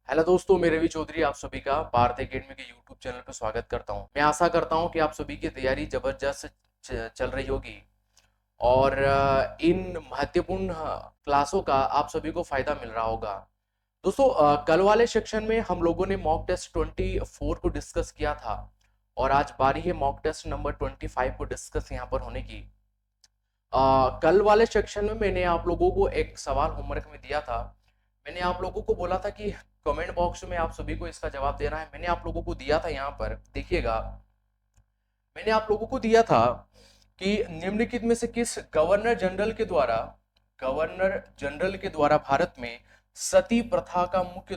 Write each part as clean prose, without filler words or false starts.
Hello दोस्तों, मैं रवि चौधरी आप सभी का पार्थ एकेडमी के यूट्यूब चैनल पर स्वागत करता हूं। मैं आशा करता हूं कि आप सभी की तैयारी जबरदस्त चल रही होगी और इन महत्वपूर्ण क्लासों का आप सभी को फायदा मिल रहा होगा। दोस्तों, कल वाले सेक्शन में हम लोगों ने मॉक टेस्ट 24 को डिस्कस किया था और आज बारी है मॉक टेस्ट नंबर 25 को डिस्कस यहाँ पर होने की। कल वाले सेक्शन में मैंने आप लोगों को एक सवाल होमवर्क में दिया था। मैंने आप लोगों को बोला था कि कमेंट बॉक्स में आप सभी को इसका जवाब देना है। मैंने आप लोगों को दिया था, यहाँ पर देखिएगा। मैंने आप लोगों को दिया था कि निम्नलिखित में से किस गवर्नर जनरल के द्वारा भारत में सती प्रथा का मुख्य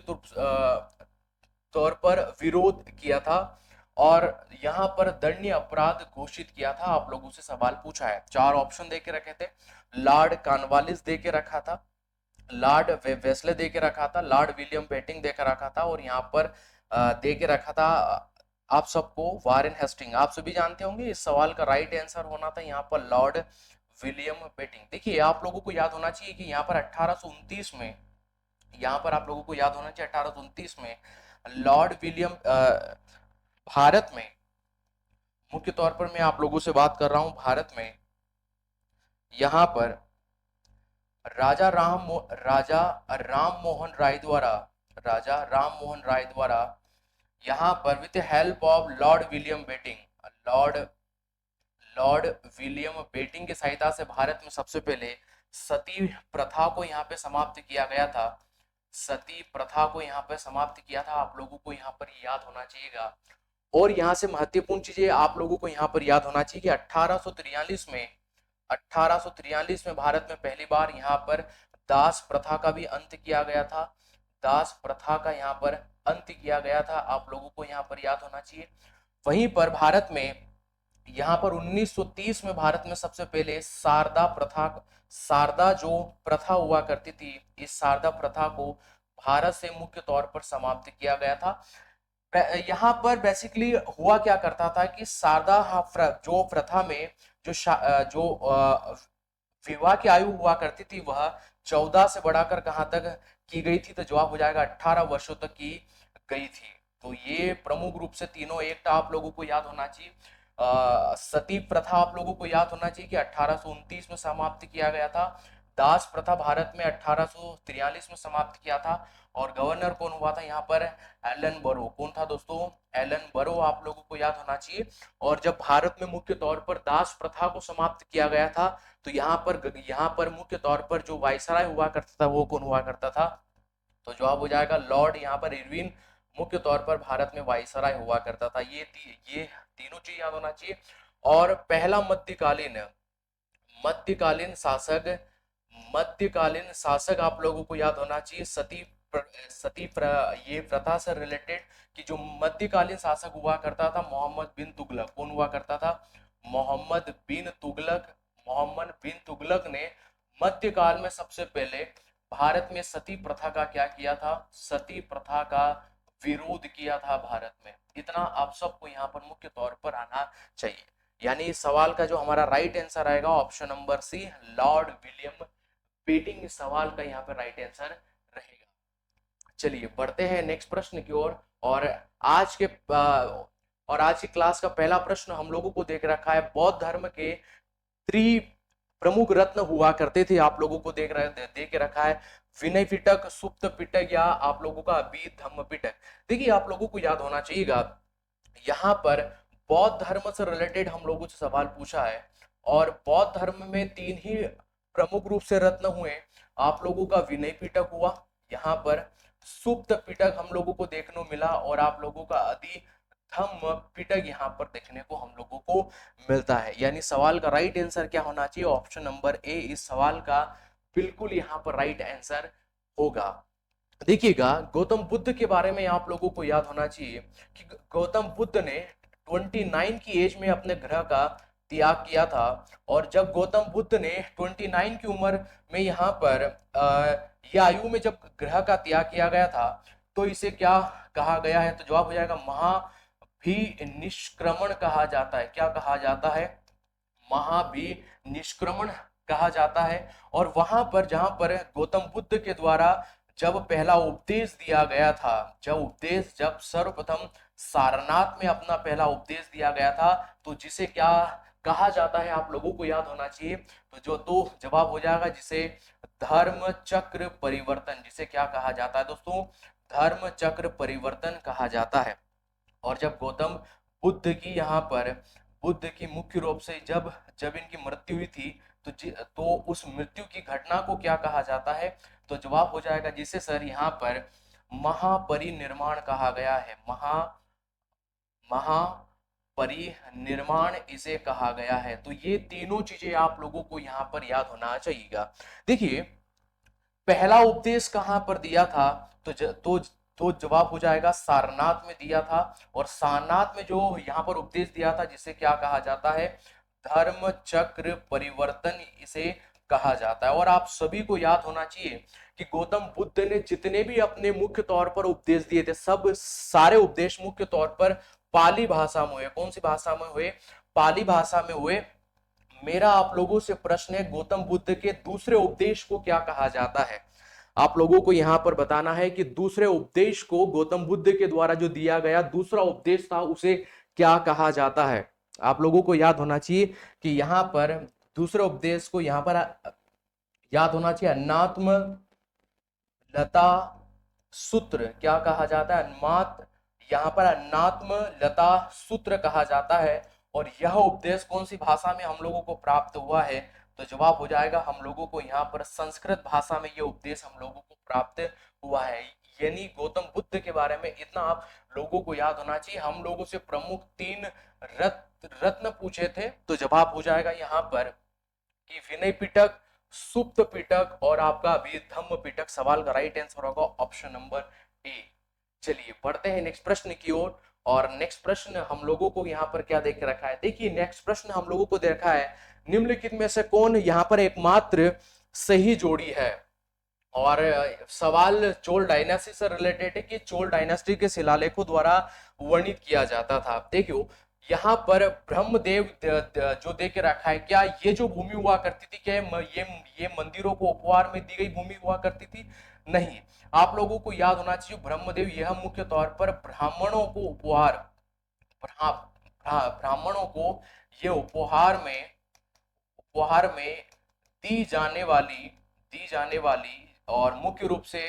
तौर पर विरोध किया था और यहाँ पर दंडनीय अपराध घोषित किया था। आप लोगों से सवाल पूछा है, चार ऑप्शन दे के रखे थे। लॉर्ड कॉर्नवालिस दे के रखा था, लॉर्ड वेस्ले दे के रखा था, लॉर्ड विलियम बेटिंग दे के रखा था और यहाँ पर दे के रखा था आप सबको वारेन हेस्टिंग। आप सभी जानते होंगे इस सवाल का राइट आंसर होना था यहाँ पर लॉर्ड विलियम बेटिंग। देखिए, आप लोगों को याद होना चाहिए कि यहाँ पर 1829 में, यहाँ पर आप लोगों को याद होना चाहिए 1829 में लॉर्ड विलियम भारत में, मुख्य तौर पर मैं आप लोगों से बात कर रहा हूं भारत में, यहाँ पर राजा राम मोहन राय द्वारा, राजा राम मोहन राय द्वारा यहाँ पर with help of Lord William Bentinck, Lord Lord William Bentinck की सहायता से भारत में सबसे पहले सती प्रथा को यहाँ पे समाप्त किया गया था। सती प्रथा को यहाँ पे समाप्त किया था। आप लोगों को यहाँ पर याद होना चाहिएगा। और यहाँ से महत्वपूर्ण चीजें आप लोगों को यहाँ पर याद होना चाहिए कि 1843 में भारत में पहली बार यहाँ पर दास प्रथा का भी अंत किया गया था। दास प्रथा का यहाँ पर अंत किया गया था, आप लोगों को यहाँ पर याद होना चाहिए। वहीं पर भारत में यहाँ पर 1930 में भारत में सबसे पहले शारदा जो प्रथा हुआ करती थी, इस शारदा प्रथा को भारत से मुख्य तौर पर समाप्त किया गया था। यहाँ पर बेसिकली हुआ क्या करता था कि जो प्रथा में जो विवाह की आयु हुआ करती थी वह 14 से बढ़ाकर कहां तक की गई थी, तो जवाब हो जाएगा 18 वर्षों तक की गई थी। तो ये प्रमुख रूप से तीनों एक्ट आप लोगों को याद होना चाहिए। सती प्रथा आप लोगों को याद होना चाहिए कि 1829 में समाप्त किया गया था। दास प्रथा भारत में 1843 में समाप्त किया था। और गवर्नर कौन हुआ था यहाँ पर? एलन बरो। कौन था दोस्तों? एलन बरो आप लोगों को याद होना चाहिए। और जब भारत में मुख्य तौर पर दास प्रथा को समाप्त किया गया था तो यहाँ पर मुख्य तौर पर जो वायसराय हुआ करता था वो कौन हुआ करता था? तो जवाब हो जाएगा लॉर्ड यहाँ पर इरविन मुख्य तौर पर भारत में वायसराय हुआ करता था। ये तीनों चीज याद होना चाहिए। और पहला मध्यकालीन शासक मध्यकालीन शासक आप लोगों को याद होना चाहिए ये प्रथा से रिलेटेड कि जो मध्यकालीन शासक हुआ करता था मोहम्मद बिन तुगलक। कौन हुआ करता था? मोहम्मद बिन तुगलक ने मध्यकाल में सबसे पहले भारत में सती प्रथा का क्या किया था? सती प्रथा का विरोध किया था भारत में। इतना आप सबको यहाँ पर मुख्य तौर पर आना चाहिए। यानी इस सवाल का जो हमारा राइट आंसर आएगा option number C, Lord William Bentinck, इस सवाल का यहाँ पर राइट आंसर रहेगा। चलिए बढ़ते हैं नेक्स्ट प्रश्न की ओर। और आज के और आज की क्लास का पहला प्रश्न हम लोगों को देख रखा है, बौद्ध धर्म के त्रि प्रमुख रत्न हुआ करते थे। आप लोगों को दे के रखा है विनय पिटक, सुप्त पिटक या आप लोगों का अभी धम्म पिटक। देखिए, आप लोगों को याद होना चाहिएगा यहाँ पर बौद्ध धर्म से रिलेटेड हम लोगों से सवाल पूछा है और बौद्ध धर्म में तीन ही प्रमुख रूप से रत्न हुए। आप लोगों का विनय पिटक हुआ, यहाँ पर सुप्त पिटक हम लोगों को देखने मिला और आप लोगों का अधि धम्म पिटक यहाँ पर देखने को हम लोगों को मिलता है। यानी सवाल का राइट आंसर क्या होना चाहिए? ऑप्शन नंबर ए इस सवाल का बिल्कुल यहाँ पर राइट आंसर होगा। देखिएगा, गौतम बुद्ध के बारे में आप लोगों को याद होना चाहिए कि गौतम बुद्ध ने 29 की एज में अपने ग्रह का त्याग किया था। और जब गौतम बुद्ध ने 29 की उम्र में यहाँ पर यह आयु में जब ग्रह का त्याग किया गया था तो इसे क्या कहा गया है? तो जवाब हो जाएगा महाभिनिष्क्रमण कहा जाता है। क्या कहा जाता है? महाभिनिष्क्रमण कहा जाता है। और वहां पर जहां पर गौतम बुद्ध के द्वारा जब पहला उपदेश दिया गया था, जब सर्वप्रथम सारनाथ में अपना पहला उपदेश दिया गया था, तो जिसे क्या कहा जाता है, आप लोगों को याद होना चाहिए। तो जवाब हो जाएगा जिसे धर्म चक्र परिवर्तन, जिसे क्या कहा जाता है दोस्तों, धर्म चक्र परिवर्तन कहा जाता है। और जब गौतम बुद्ध की यहाँ पर बुद्ध की मुख्य रूप से जब जब इनकी मृत्यु हुई थी, तो उस मृत्यु की घटना को क्या कहा जाता है, तो जवाब हो जाएगा जिसे सर यहाँ पर महापरिनिर्वाण कहा गया है। महापरिनिर्वाण इसे कहा गया है। तो ये तीनों चीजें आप लोगों को यहाँ पर याद होना चाहिएगा। देखिए, पहला उपदेश कहां पर दिया था, तो जवाब हो जाएगा सारनाथ में दिया था। और सारनाथ में जो यहाँ पर उपदेश दिया था, जिसे क्या कहा जाता है, धर्म चक्र परिवर्तन इसे कहा जाता है। और आप सभी को याद होना चाहिए कि गौतम बुद्ध ने जितने भी अपने मुख्य तौर पर उपदेश दिए थे, सब सारे उपदेश मुख्य तौर पर पाली भाषा में हुए। कौन सी भाषा में हुए, पाली भाषा में हुए। मेरा आप लोगों से प्रश्न है, गौतम बुद्ध के दूसरे उपदेश को क्या कहा जाता है। आप लोगों को यहां पर बताना है कि दूसरे उपदेश को, गौतम बुद्ध के द्वारा जो दिया गया दूसरा उपदेश था, उसे क्या कहा जाता है। आप लोगों को याद होना चाहिए कि यहां पर दूसरे उपदेश को यहां पर याद होना चाहिए, अनात्म लता सूत्र क्या कहा जाता है, यहां पर अनात्म लता सूत्र कहा जाता है। और यह उपदेश कौन सी भाषा में हम लोगों को प्राप्त हुआ है, तो जवाब हो जाएगा हम लोगों को यहाँ पर संस्कृत भाषा में यह उपदेश हम लोगों को प्राप्त हुआ है। यानी गौतम बुद्ध के बारे में इतना आप लोगों को याद होना चाहिए। हम लोगों से प्रमुख 3 रत्न पूछे थे, तो जवाब हो जाएगा यहाँ पर कि विनय पिटक, सुप्त पिटक और आपका धम्म पिटक। सवाल का राइट आंसर होगा ऑप्शन नंबर ए। चलिए बढ़ते हैं नेक्स्ट प्रश्न की ओर। और नेक्स्ट प्रश्न हम लोगों को यहाँ पर क्या देख रखा है, देखिए नेक्स्ट प्रश्न हम लोगों को देखा है, निम्नलिखित में से कौन यहाँ पर एकमात्र सही जोड़ी है। और सवाल चोल डायनास्टी से रिलेटेड है कि चोल डायनास्टी के शिलालेखों द्वारा वर्णित किया जाता था। देखियो यहाँ पर ब्रह्मदेव जो दे के रखा है, क्या ये जो भूमि हुआ करती थी, क्या ये मंदिरों को उपहार में दी गई भूमि हुआ करती थी, नहीं। आप लोगों को याद होना चाहिए, ब्रह्मदेव यह मुख्य तौर पर ब्राह्मणों को उपहार, ब्राह्मणों को ये उपहार में दी जाने वाली और मुख्य रूप से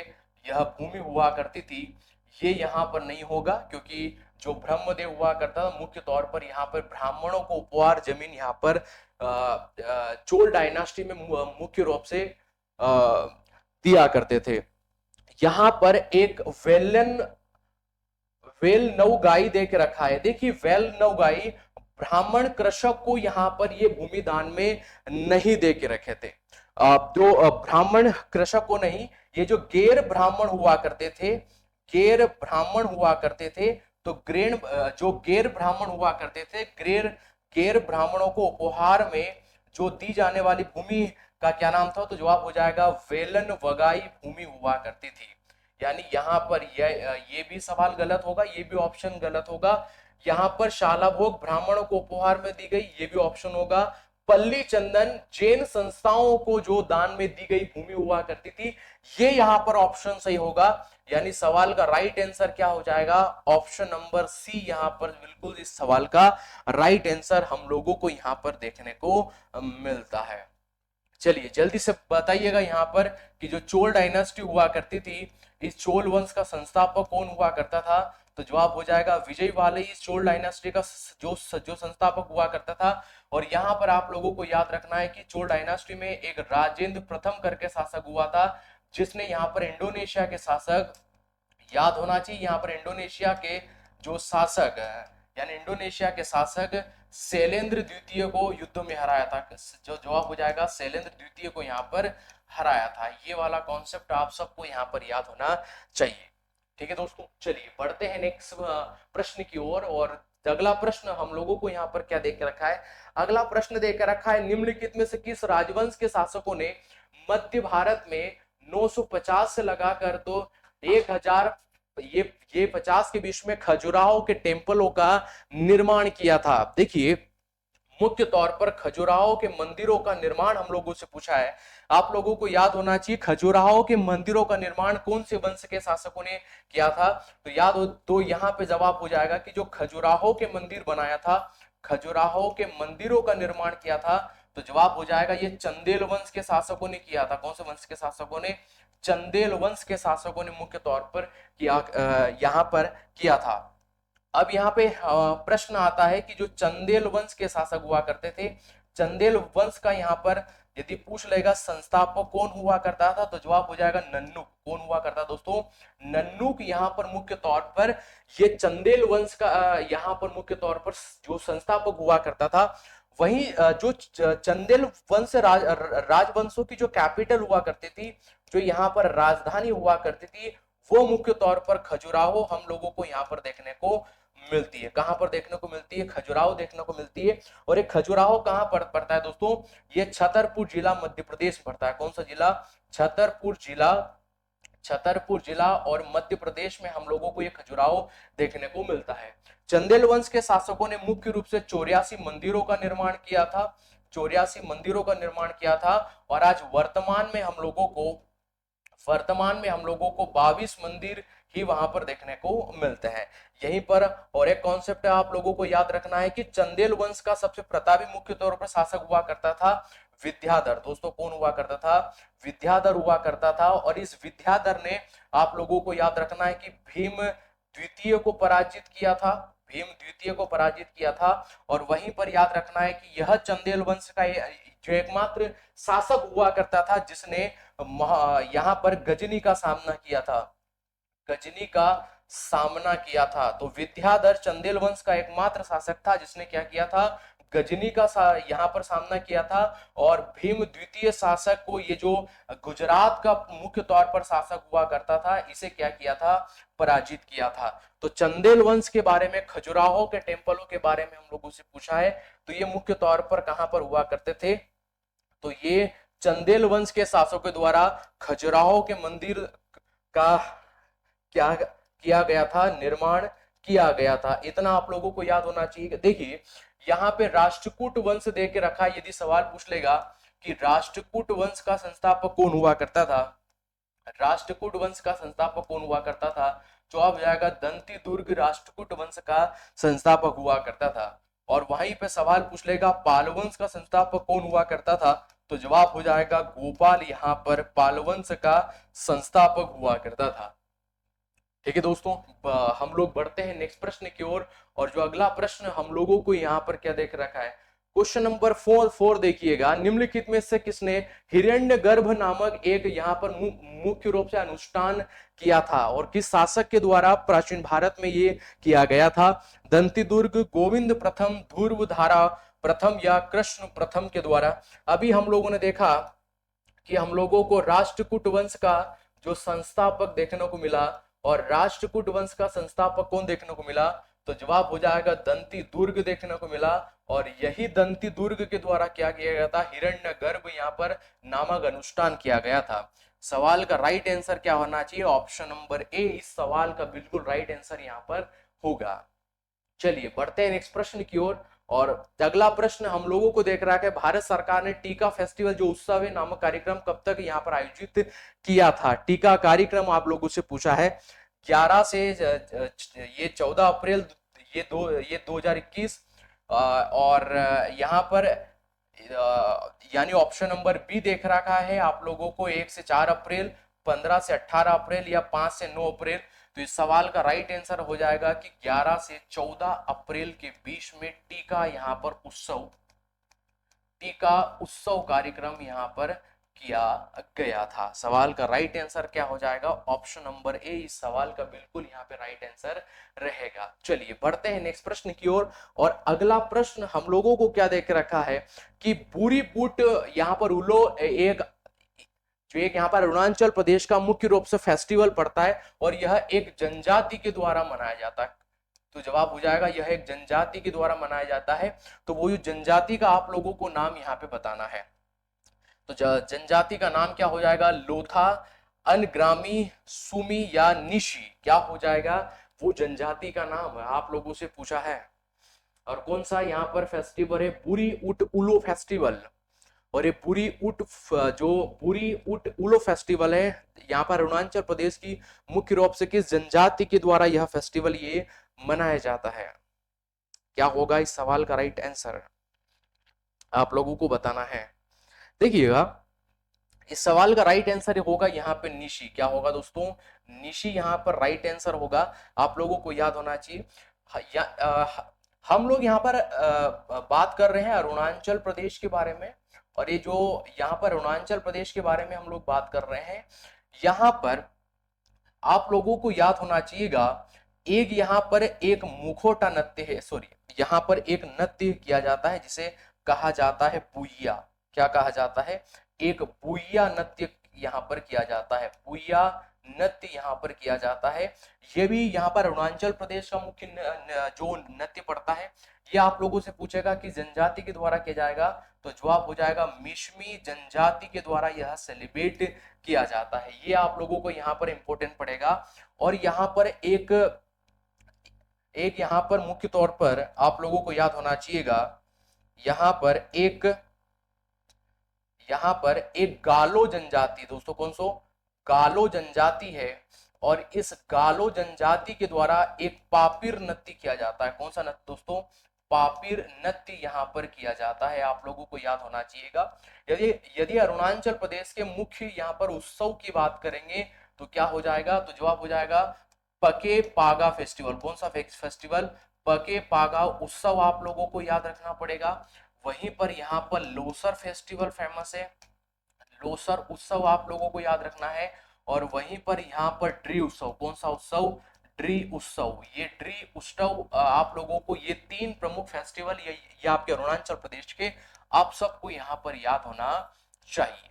यह भूमि हुआ करती थी। ये यहाँ पर नहीं होगा, क्योंकि जो ब्रह्मदेव हुआ करता था मुख्य तौर पर यहाँ पर ब्राह्मणों को उपहार जमीन यहाँ पर चोल डायनास्टी में मुख्य रूप से दिया करते थे। यहाँ पर एक वेल नवगाई दे के रखा है। देखिए वेल नवगाई ब्राह्मण कृषक को यहाँ पर ये भूमि दान में नहीं दे के रखे थे। जो ब्राह्मण कृषक को नहीं, ये जो गैर ब्राह्मण हुआ करते थे, तो जो गैर ब्राह्मण हुआ करते थे, गैर ब्राह्मणों को उपहार में जो दी जाने वाली भूमि का क्या नाम था, तो जवाब हो जाएगा वेलन वगाई भूमि हुआ करती थी। यानी यहाँ पर ये भी सवाल गलत होगा, ये भी ऑप्शन गलत होगा। यहाँ पर शाला भोग ब्राह्मणों को उपहार में दी गई, ये भी ऑप्शन होगा। पल्ली चंदन जैन संस्थाओं को जो दान में दी गई भूमि हुआ करती थी, ये यहाँ पर ऑप्शन सही होगा। यानी सवाल का राइट आंसर क्या हो जाएगा, ऑप्शन नंबर सी यहाँ पर बिल्कुल इस सवाल का राइट आंसर हम लोगों को यहाँ पर देखने को मिलता है। चलिए जल्दी से बताइएगा यहाँ पर कि जो चोल डायनास्टी हुआ करती थी, इस चोल वंश का संस्थापक कौन हुआ करता था, तो जवाब हो जाएगा विजय वाले इस चोल डायनास्टी का जो संस्थापक हुआ करता था। और यहाँ पर आप लोगों को याद रखना है कि चोल डायनास्टी में एक राजेंद्र प्रथम करके शासक हुआ था, जिसने यहाँ पर इंडोनेशिया के शासक, याद होना चाहिए यहाँ पर इंडोनेशिया के जो शासक यानी इंडोनेशिया के शासक शैलेंद्र द्वितीय को युद्ध में हराया था। जो जवाब हो जाएगा शैलेंद्र द्वितीय को यहाँ पर हराया था। ये वाला कॉन्सेप्ट आप सबको यहाँ पर याद होना चाहिए। ठीक है दोस्तों, चलिए बढ़ते हैं नेक्स्ट प्रश्न की ओर। और अगला प्रश्न हम लोगों को यहाँ पर क्या देख के रखा है, अगला प्रश्न देख के रखा है, निम्नलिखित में से किस राजवंश के शासकों ने मध्य भारत में 950 से लगाकर तो 1000 ये 50 के बीच में खजुराहो के टेम्पलों का निर्माण किया था। देखिए मुख्य तौर पर खजुराहो के मंदिरों का निर्माण हम लोगों से पूछा है। आप लोगों को याद होना चाहिए खजुराहो के मंदिरों का निर्माण कौन से वंश के शासकों ने किया था। तो याद हो तो यहाँ पे जवाब हो जाएगा कि जो खजुराहो के मंदिर बनाया था, खजुराहो के मंदिरों का निर्माण किया था, तो जवाब हो जाएगा ये चंदेल वंश के शासकों ने किया था। कौन से वंश के शासकों ने? चंदेल वंश के शासकों ने मुख्य तौर पर किया, यहाँ पर किया था। अब यहाँ पे प्रश्न आता है कि जो चंदेल वंश के शासक हुआ करते थे, चंदेल वंश का यहाँ पर यदि पूछ लेगा संस्थापक कौन हुआ करता था, तो जवाब हो जाएगा नन्नुक। कौन हुआ करता दोस्तों? नन्नुक यहाँ पर मुख्य तौर पर ये चंदेल वंश का यहाँ पर मुख्य तौर पर जो संस्थापक हुआ करता था। वहीं जो चंदेल वंश राजवंशों की जो कैपिटल हुआ करती थी, जो यहाँ पर राजधानी हुआ करती थी, वो मुख्य तौर पर खजुराहो हम लोगों को यहाँ पर देखने को मिलती है। कहां पर देखने को मिलती है? खजुराहो देखने को मिलती है। और ये खजुराहो कहां पर पड़ता है दोस्तों? ये छतरपुर जिला मध्य प्रदेश में पड़ता है। कौन सा जिला? छतरपुर जिला। छतरपुर जिला और मध्य प्रदेश में हम लोगों को ये खजुराहो देखने को मिलता है। चंदेल वंश के शासकों ने मुख्य रूप से 84 मंदिरों का निर्माण किया था। 84 मंदिरों का निर्माण किया था। और आज वर्तमान में हम लोगों को 22 मंदिर ही वहां पर देखने को मिलते हैं। यहीं पर और एक कॉन्सेप्ट आप लोगों को याद रखना है कि चंदेल वंश का सबसे प्रतापी मुख्य तौर पर शासक हुआ करता था विद्याधर। दोस्तों कौन हुआ करता था? विद्याधर हुआ करता था। और इस विद्याधर ने आप लोगों को याद रखना है कि भीम द्वितीय को पराजित किया था। भीम द्वितीय को पराजित किया था। और वहीं पर याद रखना है कि यह चंदेल वंश का जो एकमात्र शासक हुआ करता था जिसने यहाँ पर गजनी का सामना किया था। गजनी का सामना किया था। तो विद्याधर चंदेल वंश का एकमात्र शासक था जिसने क्या किया था? गजनी का यहाँ पर सामना किया था। और भीम द्वितीय शासक को, ये जो गुजरात का मुख्य तौर पर शासक हुआ करता था, इसे क्या किया था? पराजित किया था। तो चंदेल वंश के बारे में, खजुराहो के टेम्पलों के बारे में हम लोगों से पूछा है। तो ये मुख्य तौर पर कहां पर हुआ करते थे? तो ये चंदेल वंश के शासकों के द्वारा खजुराहो के मंदिर का क्या किया गया था? निर्माण किया गया था। इतना आप लोगों को याद होना चाहिए। देखिए यहाँ पे राष्ट्रकूट वंश दे के रखा। यदि सवाल पूछ लेगा कि राष्ट्रकूट वंश का संस्थापक कौन हुआ करता था, राष्ट्रकूट वंश का संस्थापक कौन हुआ करता था, जवाब हो जाएगा दंती दुर्ग राष्ट्रकूट वंश का संस्थापक हुआ करता था। और वहीं पे सवाल पूछ लेगा पाल वंश का संस्थापक कौन हुआ करता था, तो जवाब हो जाएगा गोपाल यहाँ पर पाल वंश का संस्थापक हुआ करता था। ठीक है दोस्तों, हम लोग बढ़ते हैं नेक्स्ट प्रश्न की ओर। और जो अगला प्रश्न हम लोगों को यहाँ पर क्या देख रखा है, क्वेश्चन नंबर 4 देखिएगा। निम्नलिखित में से किसने हिरण्यगर्भ नामक एक यहाँ पर मुख्य रूप से अनुष्ठान किया था, और किस शासक के द्वारा प्राचीन भारत में ये किया गया था? दंतीदुर्ग, गोविंद प्रथम, ध्रुवधारा प्रथम या कृष्ण प्रथम के द्वारा। अभी हम लोगों ने देखा कि हम लोगों को राष्ट्रकूट वंश का जो संस्थापक देखने को मिला, और राष्ट्रकूट वंश का संस्थापक कौन देखने को मिला? तो जवाब हो जाएगा दंती दुर्ग देखने को मिला। और यही दंती दुर्ग के द्वारा क्या किया गया था? हिरण्यगर्भ यहाँ पर नामक अनुष्ठान किया गया था। सवाल का राइट आंसर क्या होना चाहिए? ऑप्शन नंबर ए इस सवाल का बिल्कुल राइट आंसर यहाँ पर होगा। चलिए बढ़ते हैं नेक्स्ट प्रश्न की ओर। और अगला प्रश्न हम लोगों को देख रहा है कि भारत सरकार ने टीका फेस्टिवल जो उत्सव है नामक कार्यक्रम कब तक यहाँ पर आयोजित किया था? टीका कार्यक्रम आप लोगों से पूछा है। 11 से ये 14 अप्रैल ये 2021। और यहाँ पर यानी ऑप्शन नंबर बी देख रखा है आप लोगों को 1 से 4 अप्रैल, 15 से 18 अप्रैल या 5 से 9 अप्रैल। तो इस सवाल का राइट आंसर हो जाएगा कि 11 से 14 अप्रैल के बीच में टीका यहाँ पर टीका उत्सव कार्यक्रम यहाँ पर किया गया था। सवाल का राइट आंसर क्या हो जाएगा? ऑप्शन नंबर ए इस सवाल का बिल्कुल यहाँ पे राइट आंसर रहेगा। चलिए बढ़ते हैं नेक्स्ट प्रश्न की ओर। और अगला प्रश्न हम लोगों को क्या देख रखा है कि बुरी बूट यहाँ पर उलो एक यहाँ पर अरुणाचल प्रदेश का मुख्य रूप से फेस्टिवल पड़ता है, और यह एक जनजाति के द्वारा मनाया जाता है। तो जवाब हो जाएगा यह एक जनजाति के द्वारा मनाया जाता है। तो वो जनजाति का आप लोगों को नाम यहाँ पे बताना है। तो जनजाति का नाम क्या हो जाएगा? लोथा, अनग्रामी, सुमी या निशी। क्या हो जाएगा? वो जनजाति का नाम है, आप लोगों से पूछा है। और कौन सा यहाँ पर फेस्टिवल है, बुरी उट उलो फेस्टिवल। और ये बुरी उट जो बुरी उट उलो फेस्टिवल है, यहाँ पर अरुणाचल प्रदेश की मुख्य रूप से किस जनजाति के द्वारा यह फेस्टिवल ये मनाया जाता है? क्या होगा इस सवाल का राइट आंसर, आप लोगों को बताना है। देखिएगा, इस सवाल का राइट आंसर होगा यहाँ पे निशी। क्या होगा दोस्तों? निशी यहाँ पर राइट आंसर होगा। आप लोगों को याद होना चाहिए। हम लोग यहाँ पर बात कर रहे हैं अरुणाचल प्रदेश के बारे में, और ये जो यहाँ पर अरुणाचल प्रदेश के बारे में हम लोग बात कर रहे हैं, यहाँ पर आप लोगों को याद होना चाहिएगा, एक यहाँ पर एक मुखोटा नृत्य है, सॉरी, यहाँ पर एक नृत्य किया जाता है जिसे कहा जाता है पुइया। क्या कहा जाता है? एक पुइया नृत्य यहाँ पर किया जाता है, पुइया नृत्य यहाँ पर किया जाता है। ये भी यहाँ पर अरुणाचल प्रदेश का मुख्य जो नृत्य पड़ता है। ये आप लोगों से पूछेगा कि जनजाति के द्वारा किया जाएगा, तो जवाब हो जाएगा मिश्मी जनजाति के द्वारा यह सेलिब्रेट किया जाता है। ये आप लोगों को यहाँ पर इंपॉर्टेंट पड़ेगा। और यहाँ पर एक यहाँ पर मुख्य तौर पर आप लोगों को याद होना चाहिएगा, यहाँ पर एक गालो जनजाति, दोस्तों कौन सो गालो जनजाति है, और इस गालो जनजाति के द्वारा एक पापिर नृत्य किया जाता है। कौन सा नृत्य दोस्तों? पापिर नृत्य यहाँ पर किया जाता है, आप लोगों को याद होना चाहिएगा। यदि यदि अरुणाचल प्रदेश के मुख्य यहाँ पर उत्सव की बात करेंगे तो क्या हो जाएगा? तो जवाब हो जाएगा पके पागा फेस्टिवल। कौन सा फेस्टिवल? पके पागा उत्सव आप लोगों को याद रखना पड़ेगा। वहीं पर यहाँ पर लोसर फेस्टिवल फेमस है, लोसर उत्सव आप लोगों को याद रखना है। और वहीं पर यहाँ पर ड्री उत्सव, कौन सा उत्सव? ड्री उत्सव। ये ड्री उत्सव आप लोगों को, ये तीन प्रमुख फेस्टिवल ये आपके अरुणाचल प्रदेश के, आप सबको यहाँ पर याद होना चाहिए।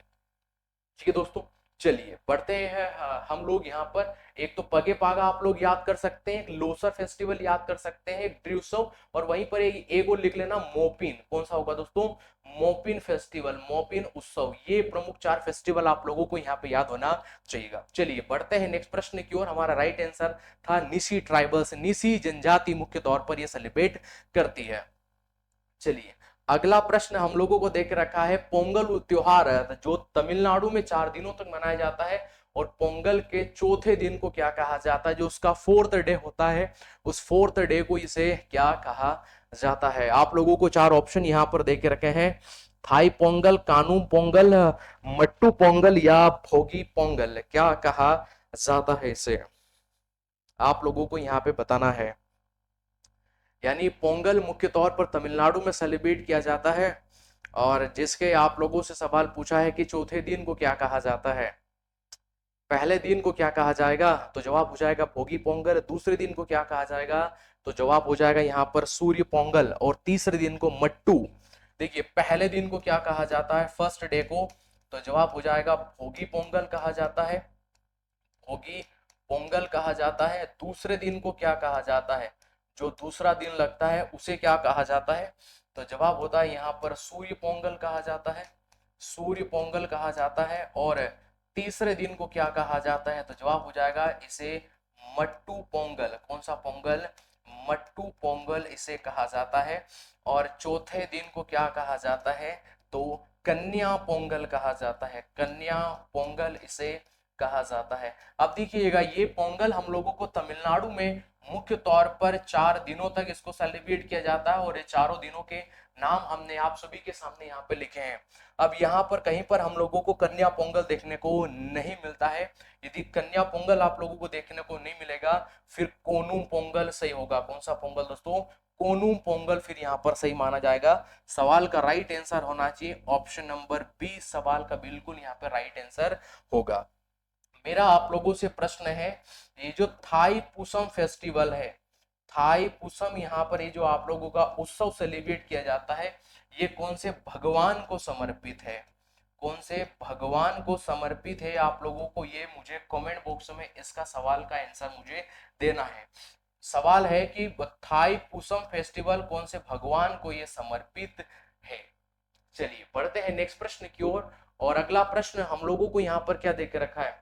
ठीक है दोस्तों, चलिए बढ़ते हैं। हम लोग यहाँ पर एक तो पगे पागा आप लोग याद कर सकते हैं, एक लोसर फेस्टिवल याद कर सकते हैं, एक ड्री उत्सव, और वहीं पर एक और लिख लेना मोपिन। कौन सा होगा दोस्तों? मोपिन फेस्टिवल, मोपिन उत्सव। ये प्रमुख चार फेस्टिवल आप लोगों को यहाँ पे याद होना चाहिए। चलिए बढ़ते हैं नेक्स्ट प्रश्न की ओर। हमारा राइट आंसर था निसी ट्राइबल्स, निसी जनजाति मुख्य तौर पर यह सेलिब्रेट करती है। चलिए अगला प्रश्न हम लोगों को देख रखा है, पोंगल त्योहार जो तमिलनाडु में 4 दिनों तक मनाया जाता है, और पोंगल के चौथे दिन को क्या कहा जाता है? जो उसका 4th डे होता है, उस 4th डे को इसे क्या कहा जाता है? आप लोगों को 4 ऑप्शन यहाँ पर देख रखे हैं, थाई पोंगल, कानूम पोंगल, मट्टू पोंगल या भोगी पोंगल। क्या कहा जाता है इसे? आप लोगों को यहाँ पे बताना है। यानी पोंगल मुख्य तौर पर तमिलनाडु में सेलिब्रेट किया जाता है, और जिसके आप लोगों से सवाल पूछा है कि चौथे दिन को क्या कहा जाता है, पहले दिन को क्या कहा जाएगा? तो जवाब हो जाएगा भोगी पोंगल। दूसरे दिन को क्या कहा जाएगा? तो जवाब हो जाएगा यहाँ पर सूर्य पोंगल। और तीसरे दिन को मट्टू। देखिए पहले दिन को क्या कहा जाता है, फर्स्ट डे को, तो जवाब हो जाएगा भोगी पोंगल कहा जाता है, भोगी पोंगल कहा जाता है। दूसरे दिन को क्या कहा जाता है? जो दूसरा दिन लगता है उसे क्या कहा जाता है? तो जवाब होता है यहाँ पर सूर्य पोंगल कहा जाता है, सूर्य पोंगल कहा जाता है। और तीसरे दिन को क्या कहा जाता है? तो जवाब हो जाएगा इसे मट्टू पोंगल। कौन सा पोंगल? मट्टू पोंगल इसे कहा जाता है। और चौथे दिन को क्या कहा जाता है? तो कन्या पोंगल कहा जाता है, कन्या पोंगल इसे कहा जाता है। अब देखिएगा, ये पोंगल हम लोगों को तमिलनाडु में मुख्य तौर पर 4 दिनों तक इसको सेलिब्रेट किया जाता है, और ये चारों दिनों के नाम हमने आप सभी के सामने यहाँ पे लिखे हैं। अब यहाँ पर कहीं पर हम लोगों को कन्या पोंगल देखने को नहीं मिलता है। यदि कन्या पोंगल आप लोगों को देखने को नहीं मिलेगा, फिर कोनूम पोंगल सही होगा। कौन सा पोंगल दोस्तों? कोनूम पोंगल फिर यहाँ पर सही माना जाएगा। सवाल का राइट आंसर होना चाहिए ऑप्शन नंबर बी, सवाल का बिल्कुल यहाँ पे राइट आंसर होगा। मेरा आप लोगों से प्रश्न है, ये जो थाई पुसम फेस्टिवल है, थाई पुसम यहाँ पर ये जो आप लोगों का उत्सव सेलिब्रेट किया जाता है, ये कौन से भगवान को समर्पित है? कौन से भगवान को समर्पित है? आप लोगों को ये मुझे कमेंट बॉक्स में इसका सवाल का आंसर मुझे देना है। सवाल है कि थाई पुसम फेस्टिवल कौन से भगवान को ये समर्पित है? चलिए बढ़ते हैं नेक्स्ट प्रश्न की ओर। और अगला प्रश्न हम लोगों को यहाँ पर क्या देख रखा है?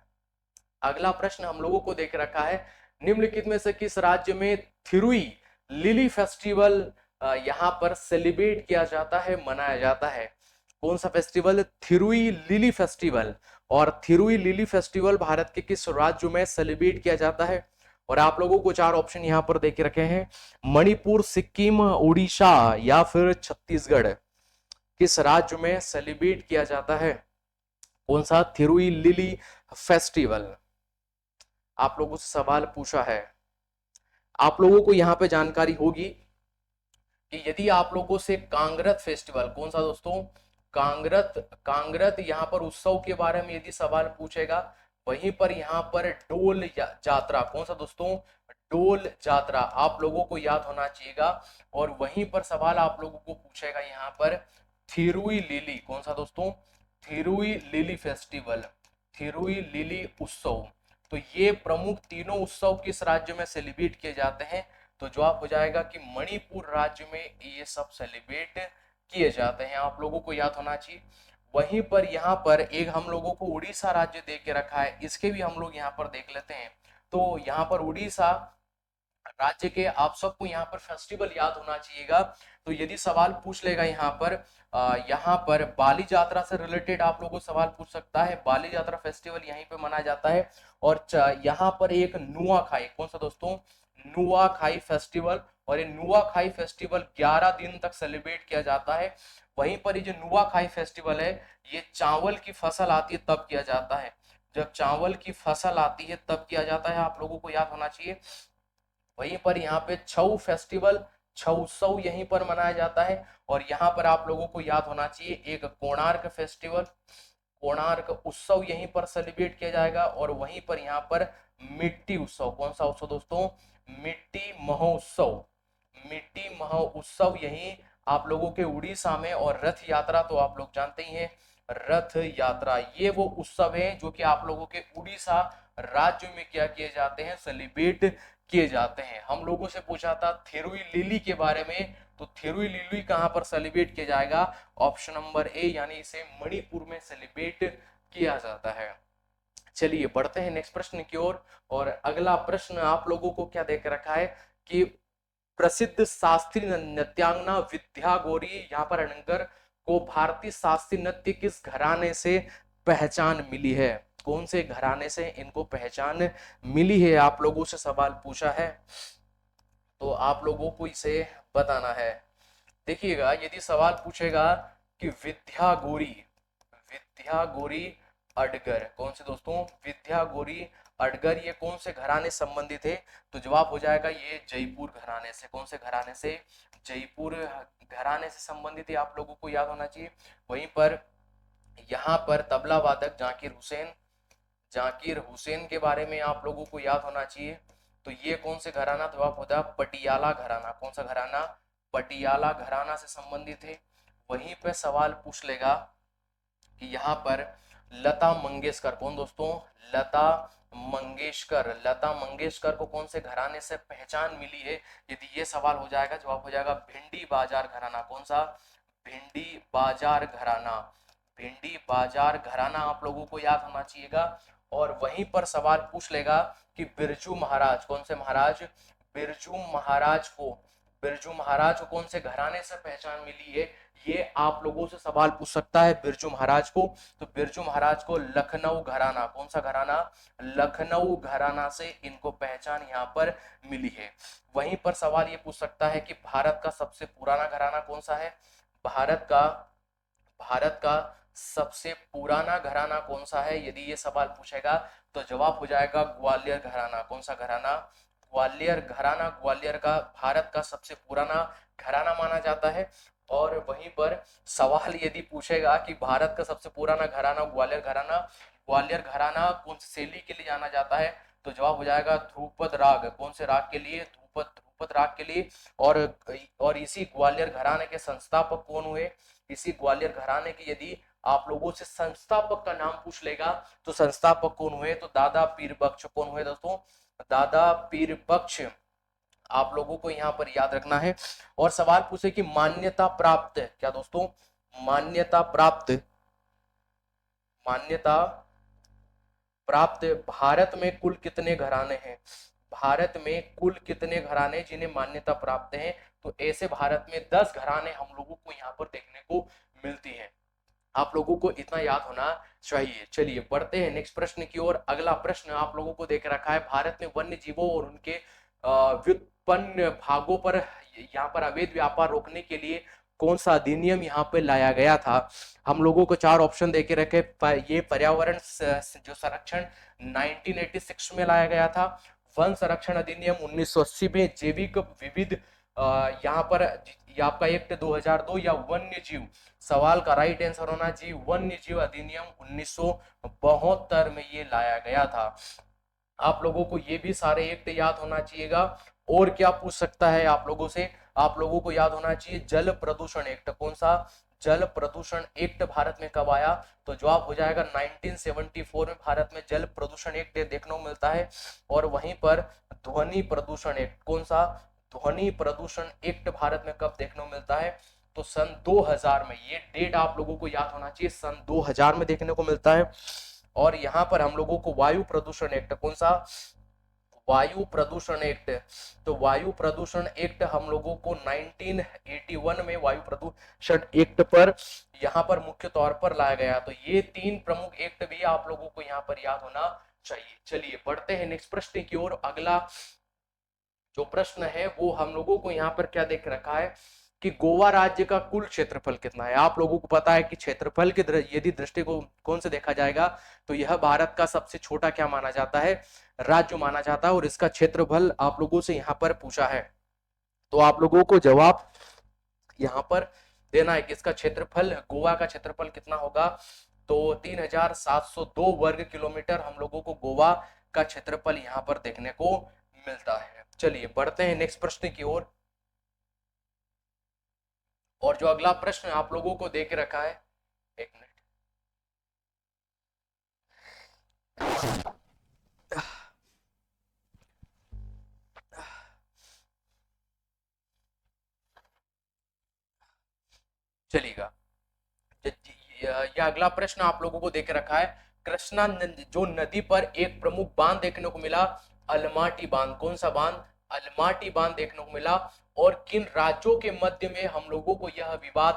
अगला प्रश्न हम लोगों को देख रखा है, निम्नलिखित में से किस राज्य में थिरुई लिली फेस्टिवल यहाँ पर सेलिब्रेट किया जाता है, मनाया जाता है। कौन सा फेस्टिवल? थिरुई lily festival. और थिरुई लिली फेस्टिवल भारत के किस राज्य में सेलिब्रेट किया जाता है? और आप लोगों को चार ऑप्शन यहाँ पर देके रखे हैं, मणिपुर, सिक्किम, उड़ीसा या फिर छत्तीसगढ़। किस राज्य में सेलिब्रेट किया जाता है कौन सा थिरुई लिली फेस्टिवल? आप लोगों से सवाल पूछा है। आप लोगों को यहाँ पे जानकारी होगी कि यदि आप लोगों से कांगरत फेस्टिवल, कौन सा दोस्तों? कांगरत, कांगरत यहाँ पर उत्सव के बारे में यदि सवाल पूछेगा, वहीं पर यहाँ पर डोल जात्रा, कौन सा दोस्तों? डोल जात्रा आप लोगों को याद होना चाहिएगा। और वहीं पर सवाल आप लोगों को पूछेगा यहाँ पर थिरुई लिली, कौन सा दोस्तों? थिरुई लिली फेस्टिवल, थिरुई लिली उत्सव। तो ये प्रमुख तीनों उत्सव किस राज्य में सेलिब्रेट किए जाते हैं? तो जवाब हो जाएगा कि मणिपुर राज्य में ये सब सेलिब्रेट किए जाते हैं। आप लोगों को याद होना चाहिए। वहीं पर यहाँ पर एक हम लोगों को उड़ीसा राज्य दे के रखा है, इसके भी हम लोग यहाँ पर देख लेते हैं। तो यहाँ पर उड़ीसा राज्य के आप सबको यहाँ पर फेस्टिवल याद होना चाहिएगा। तो यदि सवाल पूछ लेगा यहाँ पर बाली यात्रा से रिलेटेड आप लोगों को सवाल पूछ सकता है। बाली यात्रा फेस्टिवल यहीं पे मनाया जाता है। और यहाँ पर एक नुआखाई, कौन सा दोस्तों? नुआखाई फेस्टिवल। और ये नुआखाई फेस्टिवल 11 दिन तक सेलिब्रेट किया जाता है। वहीं पर ये जो नुआखाई फेस्टिवल है, ये चावल की फसल आती है तब किया जाता है। जब चावल की फसल आती है तब किया जाता है, आप लोगों को याद होना चाहिए। वहीं पर यहाँ पे छऊ फेस्टिवल, छऊ उत्सव यहीं पर मनाया जाता है। और यहाँ पर आप लोगों को याद होना चाहिए एक कोणार्क फेस्टिवल, कोणार्क उत्सव यहीं पर सेलिब्रेट किया जाएगा। और वहीं पर यहाँ पर मिट्टी उत्सव, कौन सा उत्सव दोस्तों? मिट्टी महोत्सव, मिट्टी महोत्सव यहीं आप लोगों के उड़ीसा में। और रथ यात्रा तो आप लोग जानते ही हैं, रथ यात्रा ये वो उत्सव है जो कि आप लोगों के उड़ीसा राज्य में क्या किए जाते हैं? सेलिब्रेट किए जाते हैं। हम लोगों से पूछा था थिरुई लिली के बारे में, तो थिरुई लिली कहां पर सेलिब्रेट किया जाएगा? ऑप्शन नंबर ए, यानी इसे मणिपुर में सेलिब्रेट किया जाता है। चलिए बढ़ते हैं नेक्स्ट प्रश्न की ओर। और अगला प्रश्न आप लोगों को क्या देख रखा है कि प्रसिद्ध शास्त्रीय नृत्यांगना विद्या गौरी यहाँ पर अड़ंगर को भारतीय शास्त्रीय नृत्य किस घराने से पहचान मिली है? कौन से घराने से इनको पहचान मिली है? आप लोगों से सवाल पूछा है, तो आप लोगों को इसे बताना है। देखिएगा यदि सवाल पूछेगा कि विद्या गौरी, विद्या गौरी अडगर, कौन से दोस्तों? विद्या गौरी अडगर ये कौन से घराने संबंधित है? तो जवाब हो जाएगा ये जयपुर घराने से। कौन से घराने से? जयपुर घराने से संबंधित है, आप लोगों को याद होना चाहिए। वहीं पर यहाँ पर तबला वादक जाकिर हुसैन, जाकिर हुसैन के बारे में आप लोगों को याद होना चाहिए। तो ये कौन से घराना? तो आप होता पटियाला घराना। कौन सा घराना? पटियाला घराना से संबंधित है। वहीं पे सवाल पूछ लेगा कि यहाँ पर लता मंगेशकर, कौन दोस्तों? लता मंगेशकर, लता मंगेशकर को कौन से घराने से पहचान मिली है? यदि ये सवाल हो जाएगा, जवाब हो जाएगा भिंडी बाजार घराना। कौन सा? भिंडी बाजार घराना, भिंडी बाजार घराना आप लोगों को याद होना चाहिएगा। और वहीं पर सवाल पूछ लेगा कि बिरजू महाराज, कौन से महाराज? बिरजू महाराज को, बिरजू महाराज को कौन से घराने से पहचान मिली है? ये आप लोगों से सवाल पूछ सकता है बिरजू महाराज को। तो बिरजू महाराज को लखनऊ घराना, कौन सा घराना? लखनऊ घराना से इनको पहचान यहाँ पर मिली है। वहीं पर सवाल ये पूछ सकता है कि भारत का सबसे पुराना घराना कौन सा है? भारत का सबसे पुराना घराना कौन सा है? यदि ये सवाल पूछेगा तो जवाब हो जाएगा ग्वालियर घराना। कौन सा घराना? ग्वालियर घराना, ग्वालियर का भारत का सबसे पुराना घराना माना जाता है। और वहीं पर सवाल यदि पूछेगा कि भारत का सबसे पुराना घराना ग्वालियर घराना, ग्वालियर घराना कौन सी शैली के लिए जाना जाता है? तो जवाब हो जाएगा ध्रुपद राग। कौन से राग के लिए? ध्रुपद राग के लिए। और इसी ग्वालियर घराने के संस्थापक कौन हुए? इसी ग्वालियर घराने की यदि आप लोगों से संस्थापक का नाम पूछ लेगा तो संस्थापक कौन हुए? तो दादा पीर बख्श। कौन हुए दोस्तों? दादा पीर बख्श आप लोगों को यहाँ पर याद रखना है। और सवाल पूछे कि मान्यता प्राप्त, क्या दोस्तों? मान्यता प्राप्त, मान्यता प्राप्त भारत में कुल कितने घराने हैं? भारत में कुल कितने घराने जिन्हें मान्यता प्राप्त है? तो ऐसे भारत में 10 घराने हम लोगों को यहाँ पर देखने को मिलती है। आप लोगों को इतना याद होना चाहिए। चलिए बढ़ते हैं नेक्स्ट प्रश्न की ओर। अगला प्रश्न आप लोगों को देख रखा है, भारत में वन्य जीवों और उनके व्युत्पन्न भागों पर यहाँ पर अवैध व्यापार रोकने के लिए कौन सा अधिनियम यहाँ पे लाया गया था? हम लोगों को चार ऑप्शन देके रखे। ये पर्यावरण जो संरक्षण 1986 में लाया गया था, वन संरक्षण अधिनियम 1980 में, जैविक विविध यहाँ पर ये आपका एक्ट 2002, या वन्य जीव, सवाल का राइट आंसर होना चाहिए वन्य जीव अधिनियम 1972 में ये लाया गया था। आप लोगों को ये भी सारे एक्ट याद होना चाहिएगा। और क्या पूछ सकता है आप लोगों से? आप लोगों को याद होना चाहिए जल प्रदूषण एक्ट। कौन सा जल प्रदूषण एक्ट भारत में कब आया? तो जवाब हो जाएगा 1974 में भारत में जल प्रदूषण एक्ट देखने को मिलता है। और वहीं पर ध्वनि प्रदूषण एक्ट, कौन सा ध्वनि प्रदूषण एक्ट भारत में कब देखने को मिलता है? तो सन 2000 में। ये डेट आप लोगों को याद होना चाहिए, सन 2000 में देखने को मिलता है। और यहां पर हम लोगों को वायु प्रदूषण एक्ट, कौन सा वायु प्रदूषण एक्ट, तो वायु प्रदूषण एक्ट हम लोगों को 1981 में वायु प्रदूषण एक्ट पर यहां पर मुख्य तौर पर लाया गया। तो ये तीन प्रमुख एक्ट भी आप लोगों को यहां पर याद होना चाहिए। चलिए बढ़ते हैं नेक्स्ट प्रश्न की ओर। अगला जो प्रश्न है वो हम लोगों को यहाँ पर क्या देख रखा है कि गोवा राज्य का कुल क्षेत्रफल कितना है? आप लोगों को पता है कि क्षेत्रफल के यदि दृष्टिकोण से देखा जाएगा तो यह भारत का सबसे छोटा क्या माना जाता है? राज्य माना जाता है। और इसका क्षेत्रफल आप लोगों से यहाँ पर पूछा है, तो आप लोगों को जवाब यहाँ पर देना है कि इसका क्षेत्रफल, गोवा का क्षेत्रफल कितना होगा? तो 3702 वर्ग किलोमीटर हम लोगों को गोवा का क्षेत्रफल यहाँ पर देखने को मिलता है। चलिए बढ़ते हैं नेक्स्ट प्रश्न की ओर। और जो अगला प्रश्न आप लोगों को देख रखा है, एक मिनट, चलिएगा। यह अगला प्रश्न आप लोगों को देख रखा है, कृष्णा जो नदी पर एक प्रमुख बांध देखने को मिला, अलमाटी बांध। कौन सा बांध? अलमाटी बांध देखने को मिला। और किन राज्यों के मध्य में हम लोगों को यह विवाद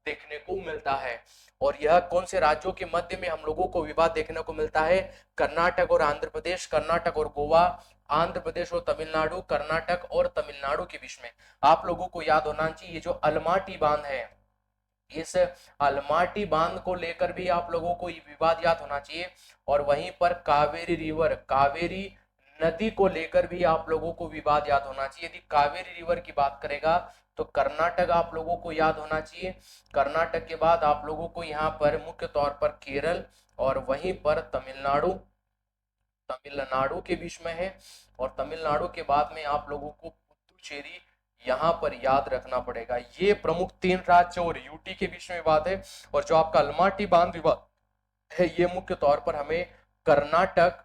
देखने को मिलता है? और यह कौन से राज्यों के मध्य में हम लोगों को विवाद देखने को मिलता है? कर्नाटक और आंध्र प्रदेश, कर्नाटक और गोवा, आंध्र प्रदेश और तमिलनाडु, कर्नाटक और तमिलनाडु के बीच में। आप लोगों को याद होना चाहिए ये जो अलमाटी बांध है, इस अलमाटी बांध को लेकर भी आप लोगों को ये विवाद याद होना चाहिए। और वहीं पर कावेरी रिवर, कावेरी नदी को लेकर भी आप लोगों को विवाद याद होना चाहिए। यदि कावेरी रिवर की बात करेगा तो कर्नाटक आप लोगों को याद होना चाहिए। कर्नाटक के बाद आप लोगों को यहाँ पर मुख्य तौर पर केरल, और वहीं पर तमिलनाडु, तमिलनाडु के बीच में है। और तमिलनाडु के बाद में आप लोगों को पुदुचेरी यहाँ पर याद रखना पड़ेगा। ये प्रमुख तीन राज्य और यूटी के बीच में विवाद है। और जो आपका अलमाटी बांध विवाद है ये मुख्य तौर पर हमें कर्नाटक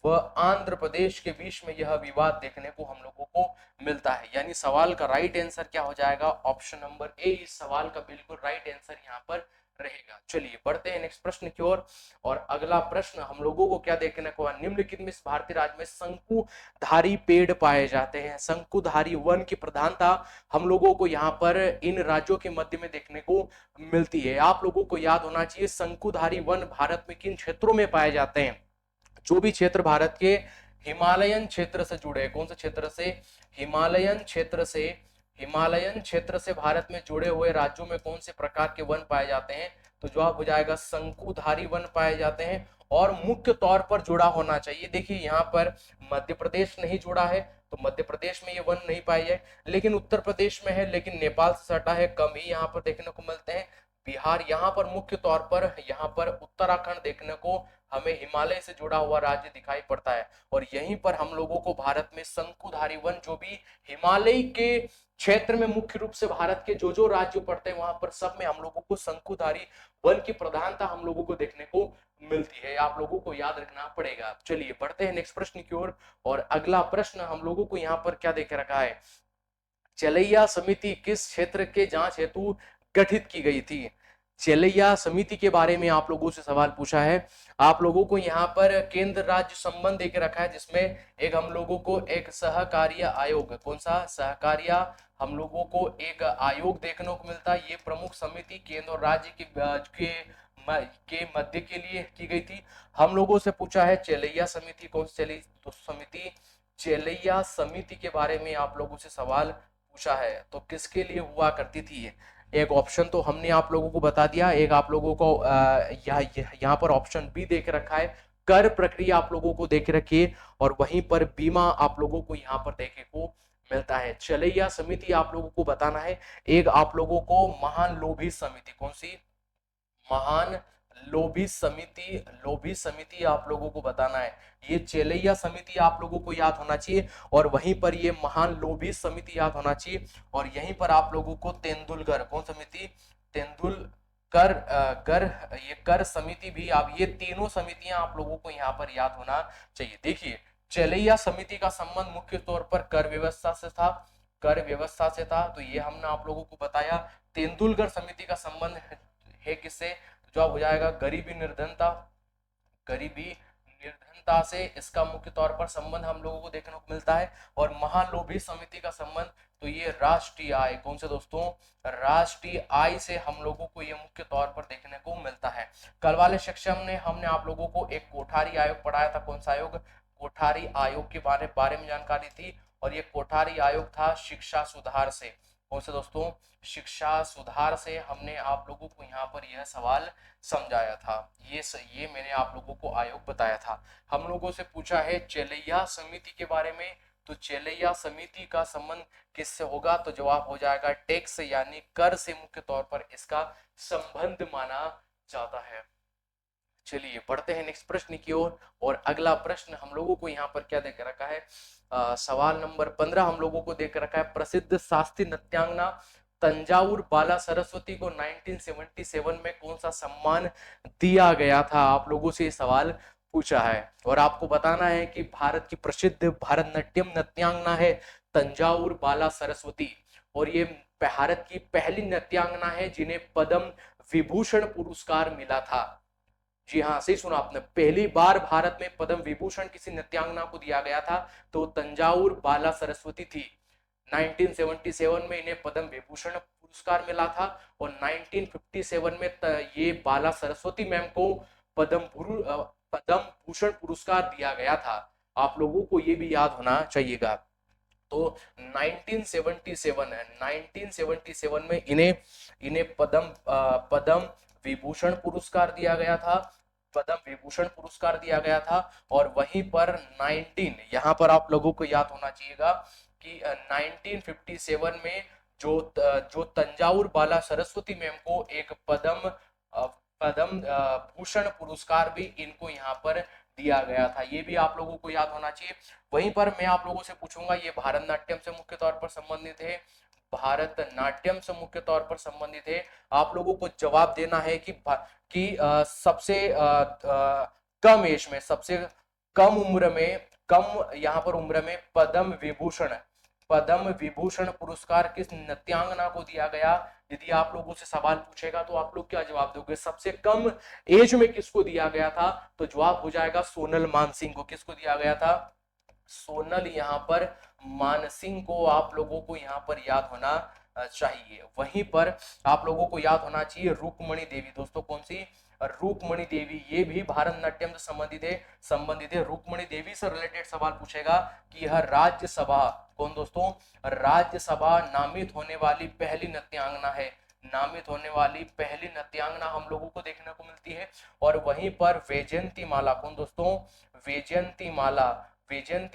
व आंध्र प्रदेश के बीच में यह विवाद देखने को हम लोगों को मिलता है। यानी सवाल का राइट आंसर क्या हो जाएगा? ऑप्शन नंबर ए इस सवाल का बिल्कुल राइट आंसर यहाँ पर रहेगा। चलिए बढ़ते हैं नेक्स्ट प्रश्न की ओर। और अगला प्रश्न हम लोगों को क्या देखने को, निम्नलिखित में भारतीय राज्य में शंकुधारी पेड़ पाए जाते हैं? शंकुधारी वन की प्रधानता हम लोगों को यहाँ पर इन राज्यों के मध्य में देखने को मिलती है। आप लोगों को याद होना चाहिए शंकुधारी वन भारत में किन क्षेत्रों में पाए जाते हैं? जो भी क्षेत्र भारत के हिमालयन क्षेत्र से जुड़े, कौन से क्षेत्र से? हिमालयन क्षेत्र से, हिमालयन क्षेत्र से भारत में जुड़े हुए राज्यों में कौन से प्रकार के वन पाए जाते हैं? तो जवाब हो जाएगा शंकुधारी वन पाए जाते हैं। और मुख्य तौर पर जुड़ा होना चाहिए। देखिए यहाँ पर मध्य प्रदेश नहीं जुड़ा है, तो मध्य प्रदेश में ये वन नहीं पाई है, लेकिन उत्तर प्रदेश में है, लेकिन नेपाल से सटा है, कम ही यहाँ पर देखने को मिलते हैं। बिहार यहाँ पर मुख्य तौर पर, यहाँ पर उत्तराखंड देखने को हमें हिमालय से जुड़ा हुआ राज्य दिखाई पड़ता है। और यहीं पर हम लोगों को भारत में शंकुधारी वन, जो भी हिमालय के क्षेत्र में मुख्य रूप से भारत के जो जो राज्य पड़ते हैं वहां पर सब में हम लोगों को शंकुधारी वन की प्रधानता हम लोगों को देखने को मिलती है। आप लोगों को याद रखना पड़ेगा। चलिए बढ़ते हैं नेक्स्ट प्रश्न की ओर। और अगला प्रश्न हम लोगों को यहाँ पर क्या देख रखा है? चलैया समिति किस क्षेत्र के जांच हेतु गठित की गई थी? चेलैया समिति के बारे में आप लोगों से सवाल पूछा है। आप लोगों को यहाँ पर केंद्र राज्य संबंध देके रखा है, जिसमें एक हम लोगों को एक सहकार्य आयोग, कौन सा सहकार्य, हम लोगों को एक आयोग देखने को मिलता है। ये प्रमुख समिति केंद्र और राज्य के मध्य के लिए की गई थी। हम लोगों से पूछा है चेलैया समिति कौन सी चली, तो समिति चेलैया समिति के बारे में आप लोगों से सवाल पूछा है, तो किसके लिए हुआ करती थी ये। एक ऑप्शन तो हमने आप लोगों को बता दिया, एक आप लोगों को यहाँ पर ऑप्शन बी देख रखा है, कर प्रक्रिया आप लोगों को देख रखी है, और वहीं पर बीमा आप लोगों को यहाँ पर देखने को मिलता है। चलैया समिति आप लोगों को बताना है। एक आप लोगों को महान लोभी समिति, कौन सी, महान लोभी समिति आप लोगों को बताना है। ये चेलैया समिति आप लोगों को याद होना चाहिए, और वहीं पर ये महान लोभी समिति याद होना चाहिए, और यहीं पर आप लोगों को तेंदुलकर, कौन समिति, तेंदुलकर कर, ये कर समिति भी, आप ये तीनों समितियां आप लोगों को यहाँ पर याद होना चाहिए। देखिए चेलैया समिति का संबंध मुख्य तौर पर कर व्यवस्था से था, कर व्यवस्था से था, तो ये हमने आप लोगों को बताया। तेंदुलकर समिति का संबंध है किससे, तो जवाब हो जाएगा गरीबी निर्धनता, गरीबी निर्धनता से इसका मुख्य तौर पर संबंध हम लोगों को देखने को मिलता है। और महालोभी समिति का संबंध, तो ये राष्ट्रीय आय, कौन से दोस्तों, राष्ट्रीय आय से हम लोगों को ये मुख्य तौर पर देखने को मिलता है। कल वाले सेक्शन में हमने आप लोगों को एक कोठारी आयोग पढ़ाया था, कौन सा आयोग, कोठारी आयोग के बारे में जानकारी थी, और ये कोठारी आयोग था शिक्षा सुधार से, कौन से दोस्तों, शिक्षा सुधार से हमने आप लोगों को यहाँ पर यह सवाल समझाया था। ये मैंने आप लोगों को आयोग बताया था। हम लोगों से पूछा है चेलैया समिति के बारे में, तो चेलैया समिति का संबंध किससे होगा, तो जवाब हो जाएगा टैक्स यानी कर से मुख्य तौर पर इसका संबंध माना जाता है। चलिए बढ़ते हैं नेक्स्ट प्रश्न की ओर। और अगला प्रश्न हम लोगों को यहाँ पर क्या देकर रखा है, सवाल नंबर 15 हम लोगों को देकर रखा है, प्रसिद्ध शास्त्रीय नृत्यांगना तंजावुर बाला सरस्वती को 1977 में कौन सा सम्मान दिया गया था, आप लोगों से सवाल पूछा है। और आपको बताना है कि भारत की प्रसिद्ध भारतनाट्यम नृत्यांगना है तंजावुर बाला सरस्वती, और ये भारत की पहली नृत्यांगना है जिन्हें पद्म विभूषण पुरस्कार मिला था। जी हाँ, सही सुना आपने, पहली बार भारत में पद्म विभूषण किसी नृत्यांगना को दिया गया था, तो तंजावुर बाला सरस्वती थी। 1977 में इन्हें पद्म विभूषण पुरस्कार मिला था, और 1957 में ये बाला सरस्वती मैम को पद्म भूषण पुरस्कार दिया गया था। आप लोगों को ये भी याद होना चाहिएगा। तो 1977 में इन्हें पद्म विभूषण पुरस्कार दिया गया था, पद्म विभूषण पुरस्कार दिया गया था। और वहीं पर 19 यहाँ पर आप लोगों को याद होना चाहिएगा कि 1957 में जो तंजावुर बाला सरस्वती मैम को एक पद्म भूषण पुरस्कार भी इनको यहाँ पर दिया गया था, ये भी आप लोगों को याद होना चाहिए। वहीं पर मैं आप लोगों से पूछूंगा, ये भारतनाट्यम से मुख्य तौर पर संबंधित है, भारतनाट्यम से मुख्य तौर पर संबंधित है। आप लोगों को जवाब देना है कि सबसे कम एज में, सबसे कम उम्र में, कम यहाँ पर उम्र में पद्म विभूषण पुरस्कार किस नृत्यांगना को दिया गया। यदि आप लोगों से सवाल पूछेगा तो आप लोग क्या जवाब दोगे, सबसे कम एज में किसको दिया गया था, तो जवाब हो जाएगा सोनल मानसिंह को। किसको दिया गया था, सोनल यहाँ पर मानसिंह को आप लोगों को यहाँ पर याद होना चाहिए। वहीं पर आप लोगों को याद होना चाहिए रुक्मणी देवी, दोस्तों कौन सी, रुक्मणी देवी, ये भी भारतनाट्यम से संबंधित है। रुक्मणी देवी से रिलेटेड सवाल पूछेगा कि यह राज्यसभा, कौन दोस्तों, राज्यसभा नामित होने वाली पहली नृत्यांगना है, नामित होने वाली पहली नृत्यांगना हम लोगों को देखने को मिलती है। और वहीं पर वैजयंती माला, कौन दोस्तों, वैजयंती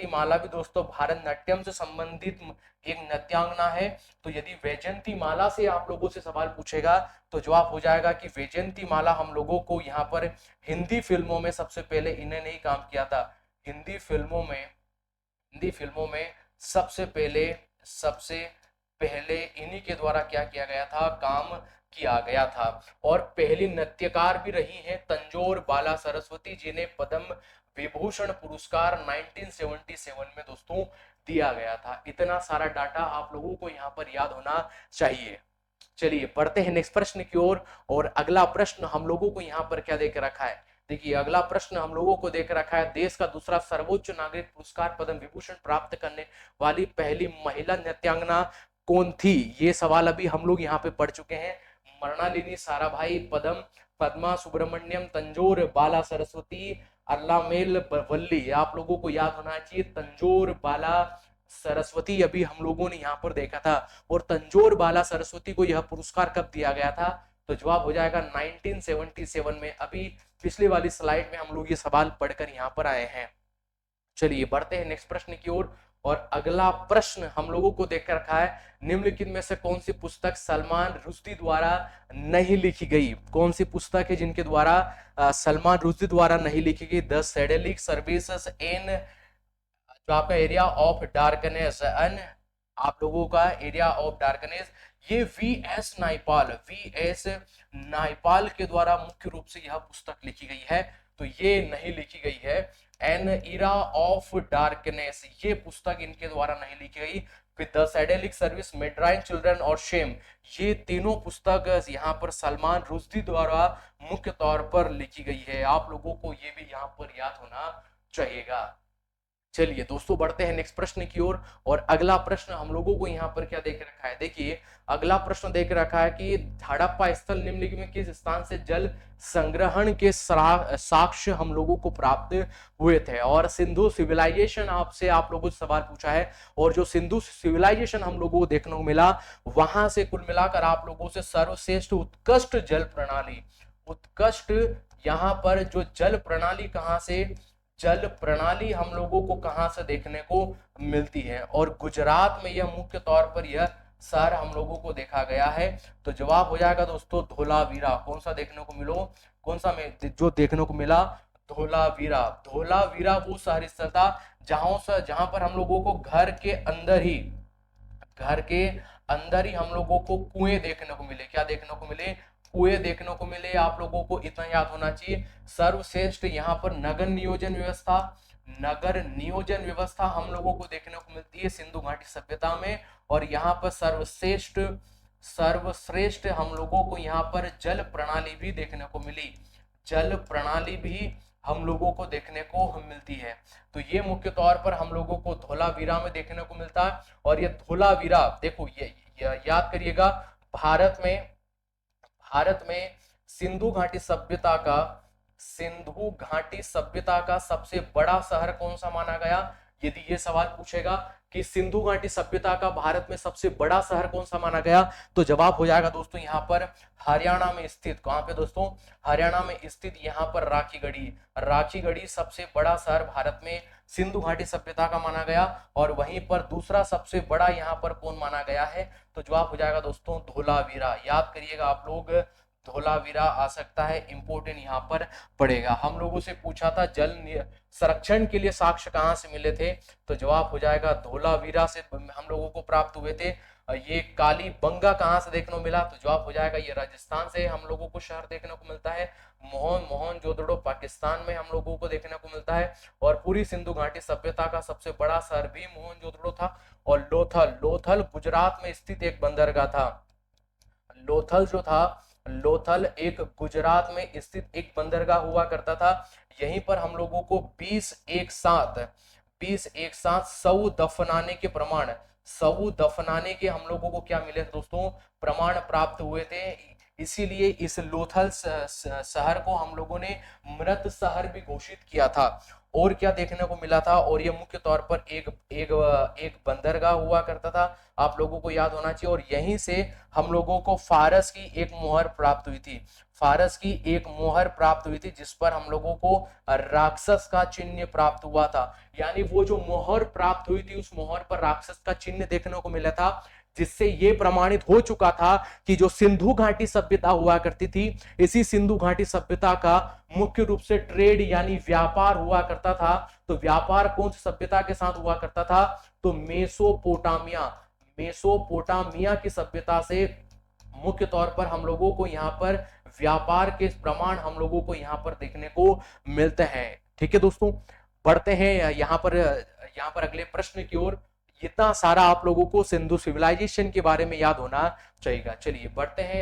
माला भी दोस्तों भारतनाट्यम से संबंधित एक नृत्यांगना है। तो यदि वैजयंती माला से आप लोगों से सवाल पूछेगा तो जवाब हो जाएगा कि वैजयंती माला हम लोगों को यहाँ पर हिंदी फिल्मों में सबसे पहले इन्होंने ही काम किया था। हिंदी फिल्मों में सबसे पहले इन्हीं के द्वारा क्या किया गया था, काम किया गया था। और पहली नृत्यकार भी रही हैं तंजौर बाला सरस्वती, जिन्हें पद्म विभूषण पुरस्कार 1977 में दोस्तों दिया गया था। इतना सारा डाटा आप लोगों को यहाँ पर याद होना चाहिए। चलिए बढ़ते हैं नेक्स्ट प्रश्न की ओर। और अगला प्रश्न हम लोगों को यहाँ पर क्या देकर रखा है, देखिए अगला प्रश्न हम लोगों को देकर रखा है, देश का दूसरा सर्वोच्च नागरिक पुरस्कार पद्म विभूषण प्राप्त करने वाली पहली महिला नृत्यांगना कौन थी। ये सवाल अभी हम लोग यहाँ पे पढ़ चुके हैं। मृणालिनी साराभाई, पद्मा सुब्रमण्यम, तंजोर बाला सरस्वती, अल्लामेल वल्ली। आप लोगों को याद होना चाहिए तंजोर बाला सरस्वती, अभी हम लोगों ने यहाँ पर देखा था। और तंजोर बाला सरस्वती को यह पुरस्कार कब दिया गया था, तो जवाब हो जाएगा 1977 में। अभी पिछली वाली स्लाइड में हम लोग ये सवाल पढ़कर यहाँ पर आए हैं। चलिए बढ़ते हैं नेक्स्ट प्रश्न की ओर। और अगला प्रश्न हम लोगों को देख रखा है, निम्नलिखित में से कौन सी पुस्तक सलमान रुश्दी द्वारा नहीं लिखी गई। कौन सी पुस्तक है जिनके द्वारा सलमान रुश्दी द्वारा नहीं लिखी गई। द सैडेलिक सर्विसेज इन, जो आपका एरिया ऑफ डार्कनेस, एन आप लोगों का एरिया ऑफ डार्कनेस, ये वी एस नाइपाल के द्वारा मुख्य रूप से यह पुस्तक लिखी गई है। तो ये नहीं लिखी गई है। एन इरा ऑफ डार्कनेस, ये पुस्तक इनके द्वारा नहीं लिखी गई। फिर द सैडेलिक सर्विस, मेड्राइन चिल्ड्रन और शेम, ये तीनों पुस्तक यहाँ पर सलमान रुश्दी द्वारा मुख्य तौर पर लिखी गई है। आप लोगों को ये भी यहाँ पर याद होना चाहिएगा। चलिए दोस्तों बढ़ते हैं नेक्स्ट प्रश्न की ओर। और अगला प्रश्न हम लोगों को यहाँ पर क्या देख रखा है, देखिए अगला प्रश्न देख रखा है कि हड़प्पा स्थल निम्नलिखित में किस स्थान से जल संग्रहण के साक्ष्य हम लोगों को प्राप्त हुए थे। और सिंधु सिविलाइजेशन, आपसे आप लोगों से सवाल पूछा है, और जो सिंधु सिविलाइजेशन हम लोगों को देखने को मिला, वहां से कुल मिलाकर आप लोगों से सर्वश्रेष्ठ उत्कृष्ट जल प्रणाली, उत्कृष्ट यहाँ पर जो जल प्रणाली कहाँ से, जल प्रणाली हम लोगों को कहां से देखने को मिलती है। और गुजरात में यह मुख्य तौर पर यह शहर हम लोगों को देखा गया है। तो जवाब हो जाएगा दोस्तों धोलावीरा। कौन सा देखने को मिलो, कौन सा में जो देखने को मिला, धोलावीरा। धोलावीरा वो शहर स्थल था जहां पर हम लोगों को घर के अंदर ही हम लोगों को कुएं देखने को मिले। क्या देखने को मिले, कुएं देखने को मिले। आप लोगों को इतना याद होना चाहिए। सर्वश्रेष्ठ यहाँ पर नगर नियोजन व्यवस्था हम लोगों को देखने को मिलती है सिंधु घाटी सभ्यता में। और यहाँ पर सर्वश्रेष्ठ हम लोगों को यहाँ पर जल प्रणाली भी देखने को मिली, जल प्रणाली भी हम लोगों को देखने को मिलती है। तो ये मुख्य तौर पर हम लोगों को धोलावीरा में देखने को मिलता है। और ये धोलावीरा देखो, ये याद करिएगा, भारत में सिंधु घाटी सभ्यता का सबसे बड़ा शहर कौन सा माना गया। यदि ये सवाल पूछेगा कि सिंधु घाटी सभ्यता का भारत में सबसे बड़ा शहर कौन सा माना गया, तो जवाब हो जाएगा दोस्तों यहाँ पर हरियाणा में स्थित, कहां पे दोस्तों, हरियाणा में स्थित यहाँ पर राखीगढ़ी सबसे बड़ा शहर भारत में सिंधु घाटी सभ्यता का माना गया। और वहीं पर दूसरा सबसे बड़ा यहाँ पर कौन माना गया है, तो जवाब हो जाएगा दोस्तों धोलावीरा। याद करिएगा आप लोग, धोलावीरा आ सकता है, इंपोर्टेंट यहाँ पर पड़ेगा। हम लोगों से पूछा था जल संरक्षण के लिए साक्ष्य कहाँ से मिले थे, तो जवाब हो जाएगा धोलावीरा से हम लोगों को प्राप्त हुए थे। ये कालीबंगा कहाँ से देखने को मिला, तो जवाब हो जाएगा ये राजस्थान से हम लोगों को शहर देखने को मिलता है। मोहनजोदड़ो पाकिस्तान में हम लोगों को देखने को मिलता है। और पूरी सिंधु घाटी सभ्यता का सबसे बड़ा शहर भी मोहनजोदड़ो था। और लोथल गुजरात में स्थित एक बंदरगाह था। लोथल एक गुजरात में स्थित एक बंदरगाह हुआ करता था। यहीं पर हम लोगों को 20 एक साथ शव दफनाने के हम लोगों को क्या मिले दोस्तों, प्रमाण प्राप्त हुए थे। इसीलिए इस लोथल शहर को हम लोगों ने मृत शहर भी घोषित किया था। और क्या देखने को मिला था, और ये मुख्य तौर पर एक बंदरगाह हुआ करता था, आप लोगों को याद होना चाहिए। और यहीं से हम लोगों को फारस की एक मोहर प्राप्त हुई थी, जिस पर हम लोगों को राक्षस का चिन्ह प्राप्त हुआ था। यानी वो जो मोहर प्राप्त हुई थी, उस मोहर पर राक्षस का चिन्ह देखने को मिला था, जिससे ये प्रमाणित हो चुका था कि जो सिंधु घाटी सभ्यता हुआ करती थी, इसी सिंधु घाटी सभ्यता का मुख्य रूप से ट्रेड यानी व्यापार हुआ करता था। तो व्यापार कौन सी सभ्यता के साथ हुआ करता था, तो मेसोपोटामिया की सभ्यता से मुख्य तौर पर हम लोगों को यहाँ पर व्यापार के प्रमाण हम लोगों को यहाँ पर देखने को मिलते हैं। ठीक है दोस्तों, बढ़ते हैं यहाँ पर अगले प्रश्न की ओर। इतना सारा आप लोगों को सिंधु सिविलाइजेशन के बारे में याद होना चाहिए। चलिए बढ़ते हैं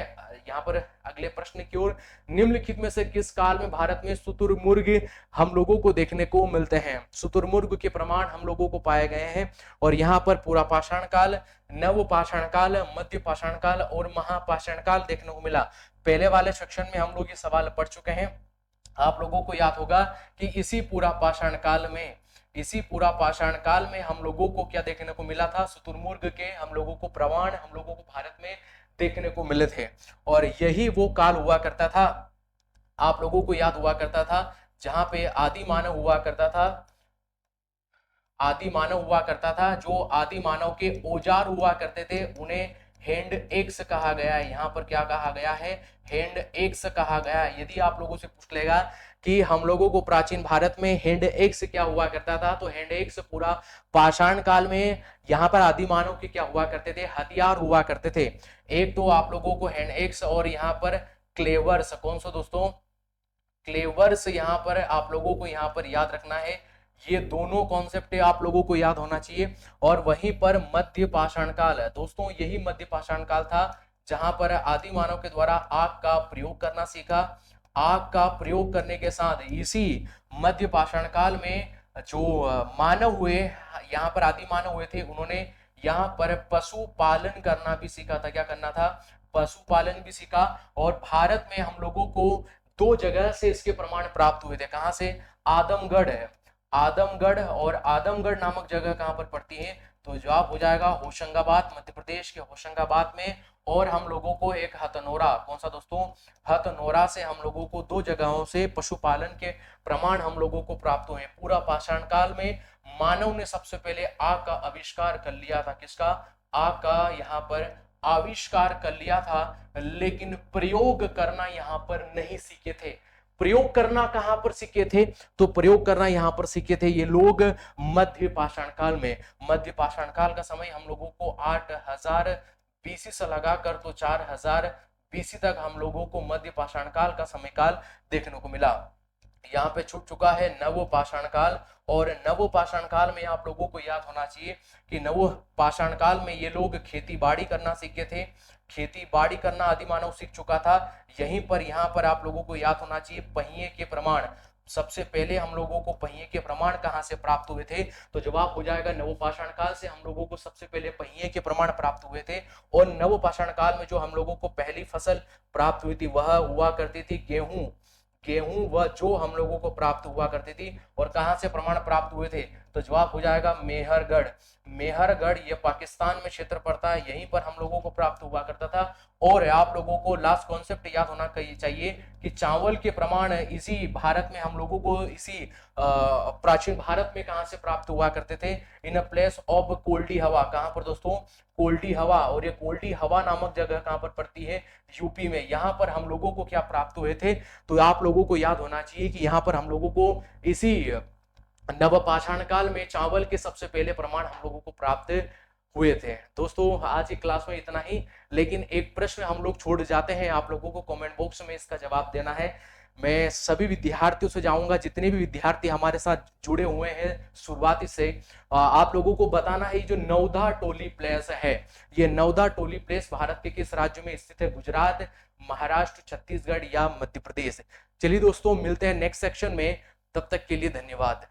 यहाँ पर अगले प्रश्न की ओर। निम्नलिखित में से किस काल में भारत में शुतुरमुर्ग हम लोगों को देखने को मिलते हैं? शुतुरमुर्ग के प्रमाण हम लोगों को पाए गए हैं और यहाँ पर पूरा पाषाण काल, नव पाषाण काल, मध्य पाषाण काल और महापाषाण काल देखने को मिला। पहले वाले सेक्शन में हम लोग ये सवाल पढ़ चुके हैं। आप लोगों को याद होगा कि इसी पूरा पाषाण काल में हम लोगों को क्या देखने को मिला था? शुतुरमुर्ग के हम लोगों को प्रमाण हम लोगों को भारत में देखने को मिले थे। और यही वो काल हुआ करता था, आप लोगों को याद हुआ करता था, जहां पे आदि मानव हुआ करता था। जो आदि मानव के औजार हुआ करते थे उन्हें हैंड एक्स कहा गया है। यहाँ पर क्या कहा गया है? हैंड एक्स कहा गया है। यदि आप लोगों से पूछ लेगा कि हम लोगों को प्राचीन भारत में हैंड एक्स क्या हुआ करता था, तो हैंड एक्स पूरा पाषाण काल में यहाँ पर आदि मानव के क्या हुआ करते थे? हथियार हुआ करते थे। एक तो आप लोगों को हैंड एक्स और यहाँ पर क्लेवर्स, कौन सा दोस्तों? क्लेवर्स यहाँ पर आप लोगों को यहाँ पर याद रखना है। ये दोनों कॉन्सेप्ट आप लोगों को याद होना चाहिए। और वहीं पर मध्य पाषाण काल है दोस्तों, यही मध्य पाषाण काल था जहां पर आदि मानव के द्वारा आग का प्रयोग करना सीखा। आग का प्रयोग करने के साथ इसी मध्य पाषाण काल में जो मानव हुए, यहाँ पर आदि मानव हुए थे, उन्होंने यहाँ पर पशुपालन करना भी सीखा था। क्या करना था? पशुपालन भी सीखा। और भारत में हम लोगों को दो जगह से इसके प्रमाण प्राप्त हुए थे। कहां से? आदमगढ़ है, आदमगढ़, और आदमगढ़ नामक जगह कहां पर पड़ती है? तो जवाब हो जाएगा होशंगाबाद, मध्य प्रदेश के होशंगाबाद में। और हम लोगों को एक हथनोरा, कौन सा दोस्तों? हथनोरा से हम लोगों को दो जगहों से पशुपालन के प्रमाण हम लोगों को प्राप्त हुए। पूरा पाषाण काल में मानव ने सबसे पहले आग का आविष्कार कर लिया था। किसका? आग का यहाँ पर आविष्कार कर लिया था, लेकिन प्रयोग करना यहाँ पर नहीं सीखे थे। प्रयोग करना कहां पर सीखे थे? तो प्रयोग करना यहां पर सीखे थे ये लोग मध्य पाषाण काल में। मध्य पाषाण काल का समय हम लोगों को 8000 बीसी से लगाकर तो 4000 बीसी तक हम लोगों को मध्य पाषाण काल का समय काल देखने को मिला। यहाँ पे छूट चुका है नव पाषाण काल। और नव पाषाण काल में आप लोगों को याद होना चाहिए कि नव पाषाण काल में ये लोग खेती बाड़ी करना सीखे थे। खेती बाड़ी करना आदि मानव सीख चुका था। यहीं पर यहाँ पर आप लोगों को याद होना चाहिए पहिए के प्रमाण। सबसे पहले हम लोगों को पहिए के प्रमाण कहां से प्राप्त हुए थे? तो जवाब हो जाएगा नवपाषाण काल से हम लोगों को सबसे पहले पहिए के प्रमाण प्राप्त हुए थे। और नवपाषाण काल में जो हम लोगों को पहली फसल प्राप्त हुई थी वह हुआ करती थी गेहूं। गेहूं वह जो हम लोगों को प्राप्त हुआ करती थी। और कहां से प्रमाण प्राप्त हुए थे? तो जवाब हो जाएगा मेहरगढ़। मेहरगढ़ ये पाकिस्तान में क्षेत्र पड़ता है, यहीं पर हम लोगों को प्राप्त हुआ करता था। और आप लोगों को लास्ट कॉन्सेप्ट याद होना चाहिए कि चावल के प्रमाण इसी भारत में हम लोगों को इसी प्राचीन भारत में कहां से प्राप्त हुआ करते थे? इन अ प्लेस ऑफ कोल्डी हवा। कहां पर दोस्तों? कोल्डी हवा। और ये कोल्डी हवा नामक जगह कहां पर पड़ती है? यूपी में। यहां पर हम लोगों को क्या प्राप्त हुए थे? तो आप लोगों को याद होना चाहिए कि यहां पर हम लोगों को इसी नवपाषाण काल में चावल के सबसे पहले प्रमाण हम लोगों को प्राप्त हुए थे। दोस्तों आज की क्लास में इतना ही, लेकिन एक प्रश्न हम लोग छोड़ जाते हैं, आप लोगों को कमेंट बॉक्स में इसका जवाब देना है। मैं सभी विद्यार्थियों से जाऊंगा, जितने भी विद्यार्थी हमारे साथ जुड़े हुए हैं शुरुआती से, आप लोगों को बताना है जो नौदा टोली प्लेस है, ये नौदा टोली प्लेस भारत के किस राज्य में स्थित है? गुजरात, महाराष्ट्र, छत्तीसगढ़ या मध्य प्रदेश? चलिए दोस्तों मिलते हैं नेक्स्ट सेक्शन में, तब तक के लिए धन्यवाद।